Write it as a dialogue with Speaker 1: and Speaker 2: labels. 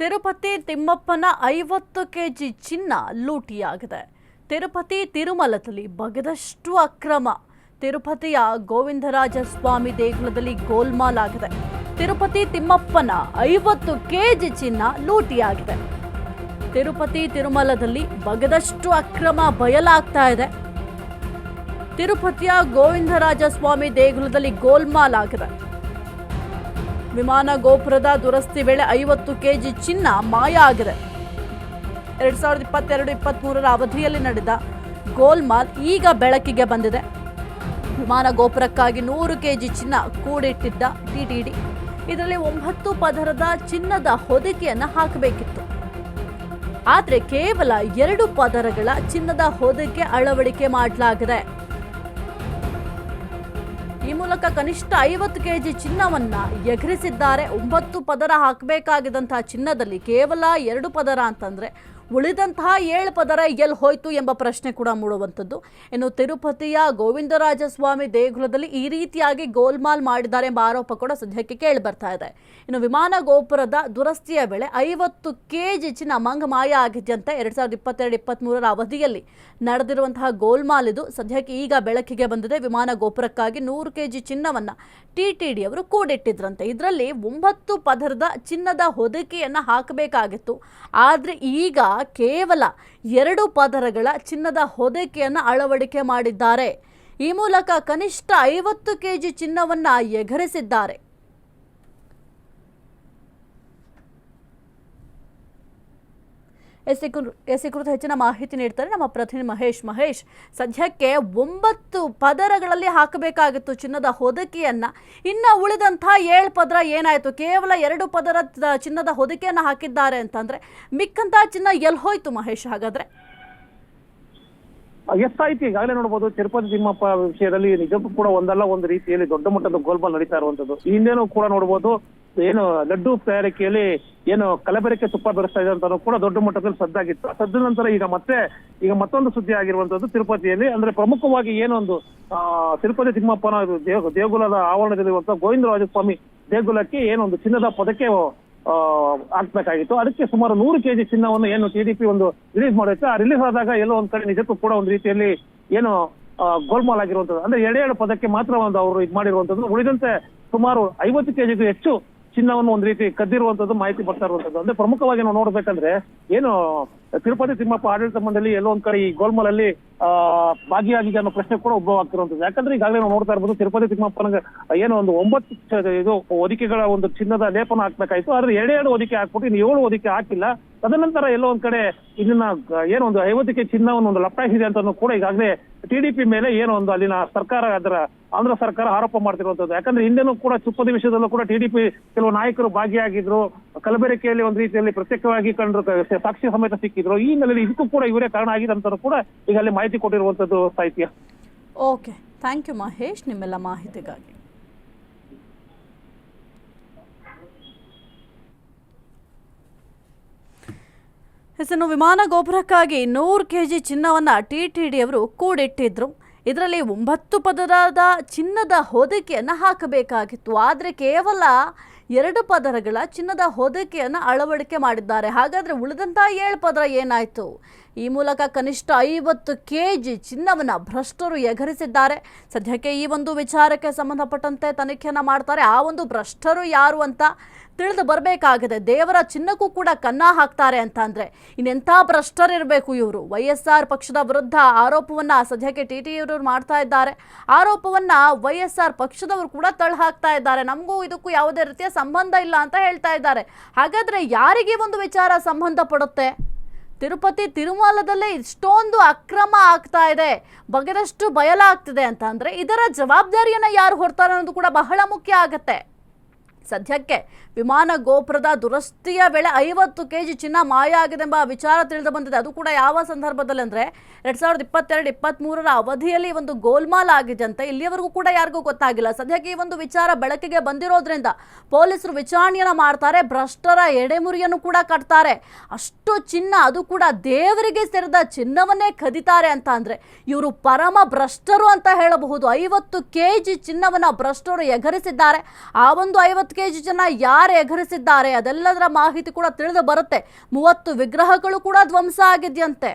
Speaker 1: Tirupati ತಿಮ್ಮಪ್ಪನ 50 KG ಚಿನ್ನ ಲೂಟಿಯಾಗಿದೆ. ತಿರುಪತಿ ತಿರುಮಲದಲ್ಲಿ ಬಗೆದಷ್ಟು ಅಕ್ರಮ. ತಿರುಪತಿಯ ಗೋವಿಂದರಾಜ ಸ್ವಾಮಿ ದೇಗುಲದಲ್ಲಿ ಗೋಲ್ಮಾಲ್ ಆಗಿದೆ. ತಿರುಪತಿ ತಿಮ್ಮಪ್ಪನ 50 ಕೆಜಿ ಚಿನ್ನ ಲೂಟಿಯಾಗಿದೆ. ತಿರುಪತಿ ತಿರುಮಲದಲ್ಲಿ ಬಗೆದಷ್ಟು ಅಕ್ರಮ ಬಯಲಾಗ್ತಾ ಇದೆ. ತಿರುಪತಿಯ ಗೋವಿಂದರಾಜ ಸ್ವಾಮಿ ದೇಗುಲದಲ್ಲಿ ಗೋಲ್ಮಾಲ್ ಆಗಿದೆ. ವಿಮಾನ ಗೋಪುರದ ದುರಸ್ತಿ ವೇಳೆ 50 ಕೆಜಿ ಚಿನ್ನ ಮಾಯ ಆಗಿದೆ. 2022-23 ಅವಧಿಯಲ್ಲಿ ನಡೆದ ಗೋಲ್ಮಾಲ್ ಈಗ ಬೆಳಕಿಗೆ ಬಂದಿದೆ. ವಿಮಾನ ಗೋಪುರಕ್ಕಾಗಿ 100 ಕೆಜಿ ಚಿನ್ನ ಕೂಡಿಟ್ಟಿದ್ದ ಟಿಟಿಡಿ ಇದರಲ್ಲಿ 9 ಪದರದ ಚಿನ್ನದ ಹೊದಿಕೆಯನ್ನು ಹಾಕಬೇಕಿತ್ತು. ಆದರೆ ಕೇವಲ 2 ಪದರಗಳ ಚಿನ್ನದ ಹೊದಿಕೆ ಅಳವಡಿಕೆ ಮಾಡಲಾಗಿದೆ. ಈ ಮೂಲಕ ಕನಿಷ್ಠ 50 ಕೆಜಿ ಚಿನ್ನವನ್ನ ಎಗರಿಸಿದ್ದಾರೆ. 9 ಪದರ ಹಾಕಬೇಕಾಗಿದ್ದಂತಹ ಚಿನ್ನದಲ್ಲಿ ಕೇವಲ 2 ಪದರ ಅಂತಂದ್ರೆ ಉಳಿದಂತಹ 7 ಪದರ ಎಲ್ಲಿ ಹೋಯ್ತು ಎಂಬ ಪ್ರಶ್ನೆ ಕೂಡ ಮೂಡುವಂಥದ್ದು. ಇನ್ನು ತಿರುಪತಿಯ ಗೋವಿಂದರಾಜ ಸ್ವಾಮಿ ದೇಗುಲದಲ್ಲಿ ಈ ರೀತಿಯಾಗಿ ಗೋಲ್ಮಾಲ್ ಮಾಡಿದ್ದಾರೆ ಎಂಬ ಆರೋಪ ಕೂಡ ಸದ್ಯಕ್ಕೆ ಕೇಳಿ ಬರ್ತಾ ಇದೆ. ಇನ್ನು ವಿಮಾನ ಗೋಪುರದ ದುರಸ್ತಿಯ ವೇಳೆ 50 ಕೆಜಿ ಚಿನ್ನ ಮಾಯ ಆಗಿದೆಯಂತೆ. 2022-23 ಅವಧಿಯಲ್ಲಿ ನಡೆದಿರುವಂತಹ ಗೋಲ್ಮಾಲ್ ಇದು ಸದ್ಯಕ್ಕೆ ಈಗ ಬೆಳಕಿಗೆ ಬಂದಿದೆ. ವಿಮಾನ ಗೋಪುರಕ್ಕಾಗಿ 100 ಕೆಜಿ ಚಿನ್ನವನ್ನ ಟಿಟಿಡಿ ಅವರು ಕೂಡಿಟ್ಟಿದ್ರಂತೆ. ಇದರಲ್ಲಿ 9 ಪದರದ ಚಿನ್ನದ ಹೊದಿಕೆಯನ್ನ ಹಾಕಬೇಕಾಗಿತ್ತು. ಆದ್ರೆ ಈಗ ಕೇವಲ 2 ಪದರಗಳ ಚಿನ್ನದ ಹೊದಿಕೆಯನ್ನು ಅಳವಡಿಕೆ ಮಾಡಿದ್ದಾರೆ. ಈ ಮೂಲಕ ಕನಿಷ್ಠ 50 ಕೆಜಿ ಚಿನ್ನವನ್ನ ಎಗರಿಸಿದ್ದಾರೆ. ಎಸ್ ಕುರಿತು ಹೆಚ್ಚಿನ ಮಾಹಿತಿ ನೀಡ್ತಾರೆ ನಮ್ಮ ಪ್ರತಿನಿಧಿ ಮಹೇಶ್. ಸದ್ಯಕ್ಕೆ 9 ಪದರಗಳಲ್ಲಿ ಹಾಕಬೇಕಾಗಿತ್ತು ಚಿನ್ನದ ಹೊದಿಕೆಯನ್ನ. ಇನ್ನು ಉಳಿದಂತಹ 7 ಪದರ ಏನಾಯ್ತು? ಕೇವಲ 2 ಪದರ ಚಿನ್ನದ ಹೊದಿಕೆಯನ್ನ ಹಾಕಿದ್ದಾರೆ ಅಂತಂದ್ರೆ ಮಿಕ್ಕಂತಹ ಚಿನ್ನ ಎಲ್ಲಿ ಹೋಯ್ತು ಮಹೇಶ್? ಹಾಗಾದ್ರೆ
Speaker 2: ಎಷ್ಟಾಯ್ತು ಈಗಾಗಲೇ ನೋಡಬಹುದು. ತಿರುಪತಿ ತಿಮ್ಮಪ್ಪ ವಿಷಯದಲ್ಲಿ ನಿಜಕ್ಕೂ ಕೂಡ ಒಂದಲ್ಲ ಒಂದು ರೀತಿಯಲ್ಲಿ ದೊಡ್ಡ ಮಟ್ಟದ ಗೋಲ್ಮಾಲ್ ನಡೀತಾ ಇರುವಂತದ್ದು. ಹಿಂದೇನೂ ಕೂಡ ನೋಡಬಹುದು, ಏನು ಲಡ್ಡು ತಯಾರಿಕೆಯಲ್ಲಿ ಏನು ಕಲಬೆರಕೆ ತುಪ್ಪ ಬೆರೆಸ್ತಾ ಇದೆ ಅಂತ ಕೂಡ ದೊಡ್ಡ ಮಟ್ಟದಲ್ಲಿ ಸದ್ದಾಗಿತ್ತು. ಸದ್ದ ನಂತರ ಈಗ ಮತ್ತೊಂದು ಸುದ್ದಿ ಆಗಿರುವಂತದ್ದು ತಿರುಪತಿಯಲ್ಲಿ. ಅಂದ್ರೆ ಪ್ರಮುಖವಾಗಿ ಏನೊಂದು ತಿರುಪತಿ ತಿಮ್ಮಪ್ಪನ ದೇಗುಲದ ಆವರಣದಲ್ಲಿರುವಂತಹ ಗೋವಿಂದರಾಜ ಸ್ವಾಮಿ ದೇಗುಲಕ್ಕೆ ಏನೊಂದು ಚಿನ್ನದ ಪದಕ್ಕೆ ಹಾಕ್ಬೇಕಾಗಿತ್ತು. ಅದಕ್ಕೆ ಸುಮಾರು 100 ಕೆಜಿ ಚಿನ್ನವನ್ನು ಏನು ಟಿಡಿಪಿ ಒಂದು ರಿಲೀಸ್ ಮಾಡುತ್ತೆ. ಆ ರಿಲೀಸ್ ಆದಾಗ ಎಲ್ಲೋ ಒಂದ್ ಕಡೆ ನಿಜಕ್ಕೂ ಕೂಡ ಒಂದು ರೀತಿಯಲ್ಲಿ ಏನು ಗೋಲ್ಮಾಲ್ ಆಗಿರುವಂತದ್ದು. ಅಂದ್ರೆ 2 ಪದಕ್ಕೆ ಮಾತ್ರ ಒಂದು ಅವರು ಇದು ಮಾಡಿರುವಂತದ್ದು. ಉಳಿದಂತೆ ಸುಮಾರು 50 ಕೆಜಿಗೂ ಹೆಚ್ಚು ಚಿನ್ನವನ್ನು ಒಂದು ರೀತಿ ಕದ್ದಿರುವಂತದ್ದು ಮಾಹಿತಿ ಬರ್ತಾ ಇರುವಂತದ್ದು. ಅಂದ್ರೆ ಪ್ರಮುಖವಾಗಿ ನಾವು ನೋಡ್ಬೇಕಂದ್ರೆ ಏನು ತಿರುಪತಿ ತಿಮ್ಮಪ್ಪ ಆಡಳಿತ ಮಂಡಳಿ ಎಲ್ಲೋ ಒಂದ್ ಕಡೆ ಈ ಗೋಲ್ಮಾಲ್ ಅಲ್ಲಿ ಭಾಗಿಯಾಗಿದೆ ಅನ್ನೋ ಪ್ರಶ್ನೆ ಕೂಡ ಉದ್ಭವ ಆಗ್ತಿರುವಂತದ್ದು. ಯಾಕಂದ್ರೆ ಈಗಾಗಲೇ ನಾವು ನೋಡ್ತಾ ಇರ್ಬೋದು, ತಿರುಪತಿ ತಿಮ್ಮಪ್ಪನಿಗೆ ಏನೋ ಒಂದು 9 ಇದು ಹೊದಿಕೆಗಳ ಒಂದು ಚಿನ್ನದ ಲೇಪನ ಹಾಕ್ಬೇಕಾಯ್ತು. ಆದ್ರೆ 2 ಹೊದಿಕೆ ಹಾಕ್ಬಿಟ್ಟು ಇನ್ನು 7 ಹೊದಿಕೆ ಹಾಕಿಲ್ಲ. ತದನಂತರ ಎಲ್ಲೋ ಒಂದ್ ಕಡೆ ಇದನ್ನ ಏನೋ ಒಂದು 50 ಕೆಜಿ ಚಿನ್ನವನ್ನು ಒಂದು ಲಪ್ಟಾಯಿಸಿದೆ ಅಂತ ಕೂಡ ಈಗಾಗಲೇ ಟಿಡಿಪಿ ಮೇಲೆ ಏನೋ ಒಂದು ಅಲ್ಲಿನ ಸರ್ಕಾರ ಆಂಧ್ರ ಸರ್ಕಾರ ಆರೋಪ ಮಾಡ್ತಿರುವಂತದ್ದು. ಯಾಕಂದ್ರೆ ಹಿಂದೆನೂ ಕೂಡ ಚುಪ್ಪದ ವಿಷಯದಲ್ಲೂ ಕೂಡ ಟಿಡಿಪಿ ಕೆಲವು ನಾಯಕರು ಭಾಗಿಯಾಗಿದ್ರು. ಕಲಬೆರಕೆಯಲ್ಲಿ ಒಂದ್ ರೀತಿಯಲ್ಲಿ ಪ್ರತ್ಯಕ್ಷವಾಗಿ ಕಂಡ್ರು, ಸಾಕ್ಷಿ ಸಮೇತ ಸಿಕ್ಕಿದ್ರು. ಈ ಹಿನ್ನೆಲೆಯಲ್ಲಿ ಇದಕ್ಕೂ ಕೂಡ ಇವರೇ ಕಾರಣ ಆಗಿದೆ ಅಂತ ಕೂಡ ಈಗ ಅಲ್ಲಿ ಮಾಹಿತಿ ಕೊಟ್ಟಿರುವಂತದ್ದು. ಸಾಹಿತ್ಯ.
Speaker 1: ಓಕೆ, ಥ್ಯಾಂಕ್ ಯು ಮಹೇಶ್ ನಿಮ್ಮೆಲ್ಲ ಮಾಹಿತಿಗಾಗಿ. ಇನ್ನು ವಿಮಾನ ಗೋಪುರಕ್ಕಾಗಿ 100 ಕೆಜಿ ಚಿನ್ನವನ್ನ ಟಿಟಿಡಿ ಅವರು ಕೂಡಿಟ್ಟಿದ್ರು. ಇದರಲ್ಲಿ 9 ಪದರದ ಚಿನ್ನದ ಹೊದಿಕೆಯನ್ನು ಹಾಕಬೇಕಾಗಿತ್ತು. ಆದರೆ ಕೇವಲ 2 ಪದರಗಳ ಚಿನ್ನದ ಹೊದಿಕೆಯನ್ನು ಅಳವಡಿಕೆ ಮಾಡಿದ್ದಾರೆ. ಹಾಗಾದರೆ ಉಳಿದಂತಹ 7 ಪದರ ಏನಾಯಿತು? ಈ ಮೂಲಕ ಕನಿಷ್ಠ 50 ಕೆಜಿ ಚಿನ್ನವನ್ನು ಭ್ರಷ್ಟರು ಎಗರಿಸಿದ್ದಾರೆ. ಸದ್ಯಕ್ಕೆ ಈ ಒಂದು ವಿಚಾರಕ್ಕೆ ಸಂಬಂಧಪಟ್ಟಂತೆ ತನಿಖೆಯನ್ನು ಮಾಡ್ತಾರೆ. ಆ ಒಂದು ಭ್ರಷ್ಟರು ಯಾರು ಅಂತ ತಿಳಿದು ಬರಬೇಕಾಗಿದೆ. ದೇವರ ಚಿನ್ನಕ್ಕೂ ಕೂಡ ಕನ್ನ ಹಾಕ್ತಾರೆ ಅಂತ ಅಂದರೆ ಇನ್ನೆಂಥ ಭ್ರಷ್ಟರಿರಬೇಕು ಇವರು. YSR ಪಕ್ಷದ ವಿರುದ್ಧ ಆರೋಪವನ್ನು ಸದ್ಯಕ್ಕೆ ಟಿಟಿಡಿ ಮಾಡ್ತಾ ಇದ್ದಾರೆ. ಆರೋಪವನ್ನು YSR ಪಕ್ಷದವರು ಕೂಡ ತಳ್ಳಿ ಹಾಕ್ತಾ ಇದ್ದಾರೆ. ನಮಗೂ ಇದಕ್ಕೂ ಯಾವುದೇ ರೀತಿಯ ಸಂಬಂಧ ಇಲ್ಲ ಅಂತ ಹೇಳ್ತಾ ಇದ್ದಾರೆ. ಹಾಗಾದರೆ ಯಾರಿಗೆ ಒಂದು ವಿಚಾರ ಸಂಬಂಧ ಪಡುತ್ತೆ? ತಿರುಪತಿ ತಿರುಮಲದಲ್ಲೇ ಇಷ್ಟೊಂದು ಅಕ್ರಮ ಆಗ್ತಾ ಇದೆ, ಬಗೆದಷ್ಟು ಬಯಲಾಗ್ತಿದೆ ಅಂತ ಅಂದರೆ ಇದರ ಜವಾಬ್ದಾರಿಯನ್ನು ಯಾರು ಹೊರ್ತಾರೆ ಅನ್ನೋದು ಕೂಡ ಬಹಳ ಮುಖ್ಯ ಆಗುತ್ತೆ. ಸದ್ಯಕ್ಕೆ ವಿಮಾನ ಗೋಪುರದ ದುರಸ್ತಿಯ ವೇಳೆ 50 ಕೆಜಿ ಚಿನ್ನ ಮಾಯ ಆಗಿದೆ ಎಂಬ ವಿಚಾರ ತಿಳಿದು ಬಂದಿದೆ. ಅದು ಕೂಡ ಯಾವ ಸಂದರ್ಭದಲ್ಲಿ ಅಂದರೆ 2022-23 ಅವಧಿಯಲ್ಲಿ ಒಂದು ಗೋಲ್ಮಾಲ್ ಆಗಿದೆ ಅಂತ ಇಲ್ಲಿಯವರೆಗೂ ಕೂಡ ಯಾರಿಗೂ ಗೊತ್ತಾಗಿಲ್ಲ. ಸದ್ಯಕ್ಕೆ ಈ ಒಂದು ವಿಚಾರ ಬೆಳಕಿಗೆ ಬಂದಿರೋದ್ರಿಂದ ಪೊಲೀಸರು ವಿಚಾರಣೆಯನ್ನು ಮಾಡ್ತಾರೆ. ಭ್ರಷ್ಟರ ಎಡೆಮುರಿಯನ್ನು ಕೂಡ ಕಟ್ತಾರೆ. ಅಷ್ಟು ಚಿನ್ನ, ಅದು ಕೂಡ ದೇವರಿಗೆ ಸೇರಿದ ಚಿನ್ನವನ್ನೇ ಕದಿತಾರೆ ಅಂತ ಅಂದರೆ ಇವರು ಪರಮ ಭ್ರಷ್ಟರು ಅಂತ ಹೇಳಬಹುದು. 50 ಕೆಜಿ ಚಿನ್ನವನ್ನು ಭ್ರಷ್ಟರು ಎಗರಿಸಿದ್ದಾರೆ. ಆ ಒಂದು 50 10 kg ಜನ ಯಾರು ಎಗರಿಸಿದ್ದಾರೆ ಅದೆಲ್ಲದರ ಮಾಹಿತಿ ಕೂಡ ತಿಳಿದು ಬರುತ್ತೆ. 30 ವಿಗ್ರಹಗಳು ಕೂಡ ಧ್ವಂಸ ಆಗಿದೆಯಂತೆ.